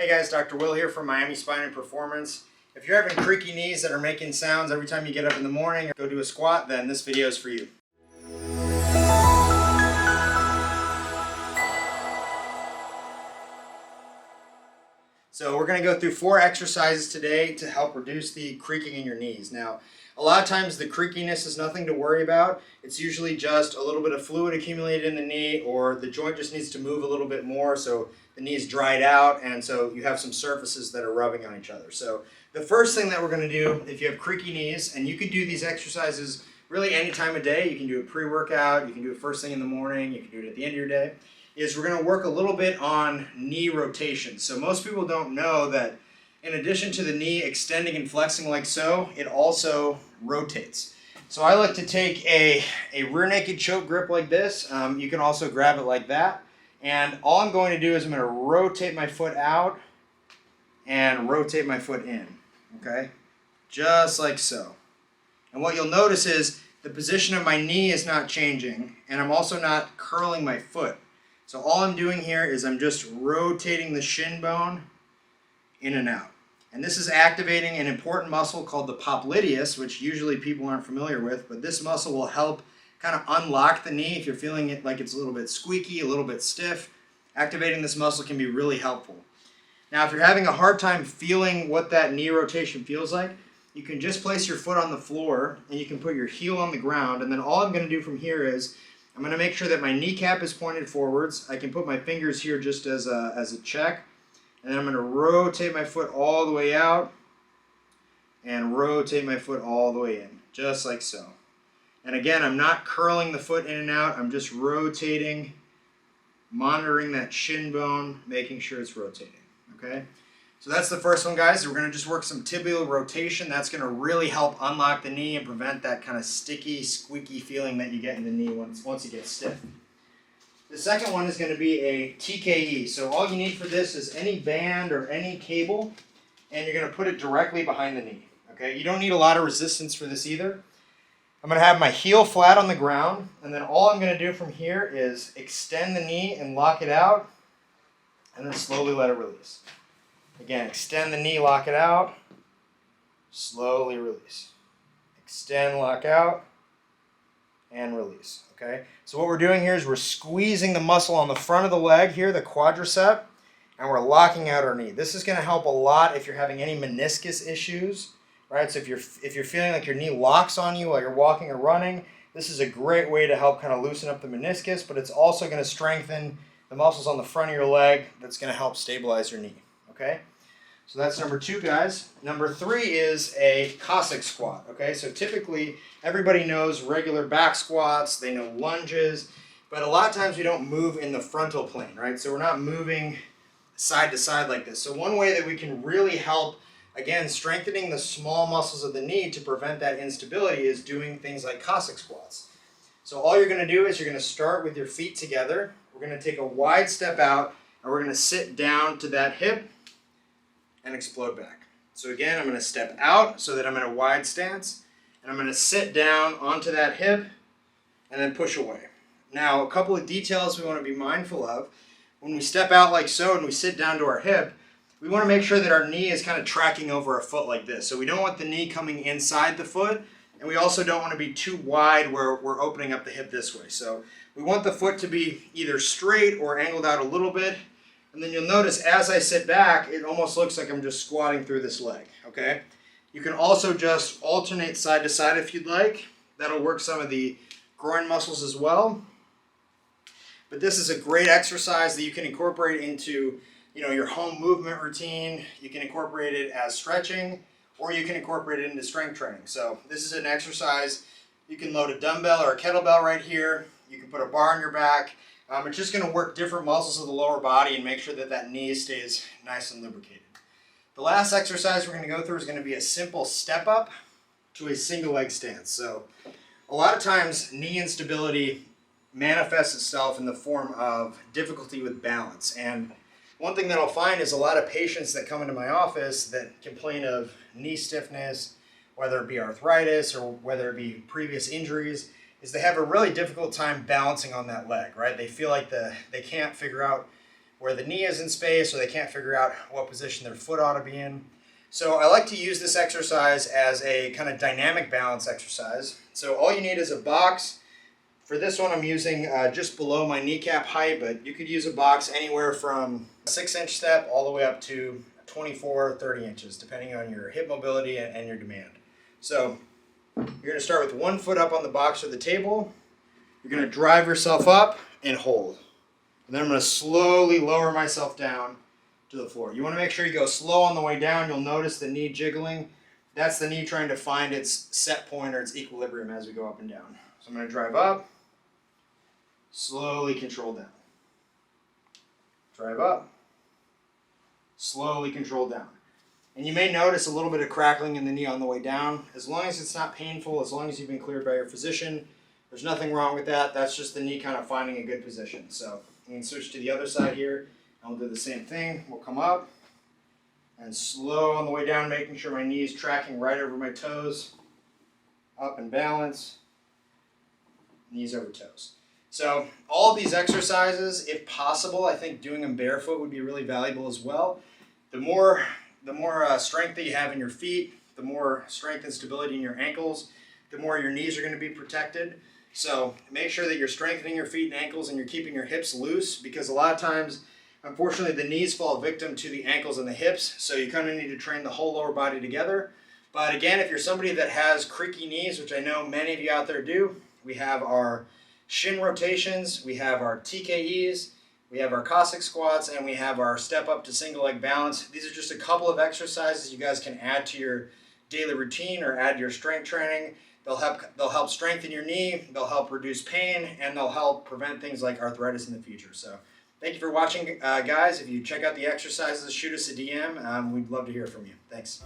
Hey guys, Dr. Will here from Miami Spine and Performance. If you're having creaky knees that are making sounds every time you get up in the morning or go do a squat, then this video is for you. So we're going to go through 4 exercises today to help reduce the creaking in your knees. Now, a lot of times the creakiness is nothing to worry about. It's usually just a little bit of fluid accumulated in the knee, or the joint just needs to move a little bit more so the knee's dried out, and so you have some surfaces that are rubbing on each other. So the first thing that we're going to do, if you have creaky knees, and you can do these exercises really any time of day, you can do it pre-workout, you can do it first thing in the morning, you can do it at the end of your day, is we're going to work a little bit on knee rotation. So most people don't know that in addition to the knee extending and flexing like so, it also rotates. So I like to take a rear naked choke grip like this. You can also grab it like that. And all I'm going to do is I'm going to rotate my foot out and rotate my foot in, okay? Just like so. And what you'll notice is the position of my knee is not changing, and I'm also not curling my foot. So all I'm doing here is I'm just rotating the shin bone in and out. And this is activating an important muscle called the popliteus, which usually people aren't familiar with, but this muscle will help kind of unlock the knee if you're feeling it like it's a little bit squeaky, a little bit stiff. Activating this muscle can be really helpful. Now, if you're having a hard time feeling what that knee rotation feels like, you can just place your foot on the floor and you can put your heel on the ground, and then all I'm going to do from here is I'm going to make sure that my kneecap is pointed forwards. I can put my fingers here just as a check, and then I'm going to rotate my foot all the way out and rotate my foot all the way in, just like so. And again, I'm not curling the foot in and out. I'm just rotating, monitoring that shin bone, making sure it's rotating, okay? So that's the first one, guys. We're going to just work some tibial rotation. That's going to really help unlock the knee and prevent that kind of sticky, squeaky feeling that you get in the knee once it gets stiff. The second one is going to be a TKE. So all you need for this is any band or any cable, and you're going to put it directly behind the knee, okay? You don't need a lot of resistance for this either. I'm going to have my heel flat on the ground, and then all I'm going to do from here is extend the knee and lock it out, and then slowly let it release. Again, extend the knee, lock it out, slowly release. Extend, lock out, and release, okay? So what we're doing here is we're squeezing the muscle on the front of the leg here, the quadricep, and we're locking out our knee. This is going to help a lot if you're having any meniscus issues. Right, so if you're feeling like your knee locks on you while you're walking or running, this is a great way to help kind of loosen up the meniscus, but it's also going to strengthen the muscles on the front of your leg. That's going to help stabilize your knee, okay? So that's number 2, guys. Number 3 is a Cossack squat, okay? So typically, everybody knows regular back squats, they know lunges, but a lot of times we don't move in the frontal plane, right? So we're not moving side to side like this. So one way that we can really help, again, strengthening the small muscles of the knee to prevent that instability is doing things like Cossack squats. So all you're going to do is you're going to start with your feet together. We're going to take a wide step out, and we're going to sit down to that hip and explode back. So again, I'm going to step out so that I'm in a wide stance, and I'm going to sit down onto that hip and then push away. Now, a couple of details we want to be mindful of. When we step out like so and we sit down to our hip, we want to make sure that our knee is kind of tracking over our foot like this. So we don't want the knee coming inside the foot, and we also don't want to be too wide where we're opening up the hip this way. So we want the foot to be either straight or angled out a little bit. And then you'll notice as I sit back, it almost looks like I'm just squatting through this leg, okay? You can also just alternate side to side if you'd like. That'll work some of the groin muscles as well. But this is a great exercise that you can incorporate into your home movement routine. You can incorporate it as stretching, or you can incorporate it into strength training. So this is an exercise. You can load a dumbbell or a kettlebell right here. You can put a bar on your back. It's just going to work different muscles of the lower body and make sure that that knee stays nice and lubricated. The last exercise we're going to go through is going to be a simple step up to a single leg stance. So a lot of times knee instability manifests itself in the form of difficulty with balance. And one thing that I'll find is a lot of patients that come into my office that complain of knee stiffness, whether it be arthritis or whether it be previous injuries, is they have a really difficult time balancing on that leg, right? They feel like they can't figure out where the knee is in space or they can't figure out what position their foot ought to be in. So I like to use this exercise as a kind of dynamic balance exercise. So all you need is a box. For this one I'm using just below my kneecap height, but you could use a box anywhere from a 6-inch step all the way up to 24 or 30 inches, depending on your hip mobility and your demand. So you're going to start with one foot up on the box or the table. You're going to drive yourself up and hold. And then I'm going to slowly lower myself down to the floor. You want to make sure you go slow on the way down. You'll notice the knee jiggling. That's the knee trying to find its set point or its equilibrium as we go up and down. So I'm going to drive up, slowly control down. Drive up, slowly control down. And you may notice a little bit of crackling in the knee on the way down. As long as it's not painful, as long as you've been cleared by your physician, there's nothing wrong with that. That's just the knee kind of finding a good position. So we can switch to the other side here, and we'll do the same thing. We'll come up and slow on the way down, making sure my knee is tracking right over my toes. Up and balance, knees over toes. So all of these exercises, if possible, I think doing them barefoot would be really valuable as well. The more strength that you have in your feet, the more strength and stability in your ankles, the more your knees are going to be protected. So make sure that you're strengthening your feet and ankles and you're keeping your hips loose, because a lot of times, unfortunately, the knees fall victim to the ankles and the hips. So you kind of need to train the whole lower body together. But again, if you're somebody that has creaky knees, which I know many of you out there do, we have our shin rotations, we have our TKEs, we have our Cossack squats, and we have our step up to single leg balance. These are just a couple of exercises you guys can add to your daily routine or add to your strength training. They'll help strengthen your knee, they'll help reduce pain, and they'll help prevent things like arthritis in the future. So thank you for watching, guys. If you check out the exercises, shoot us a DM. We'd love to hear from you. Thanks.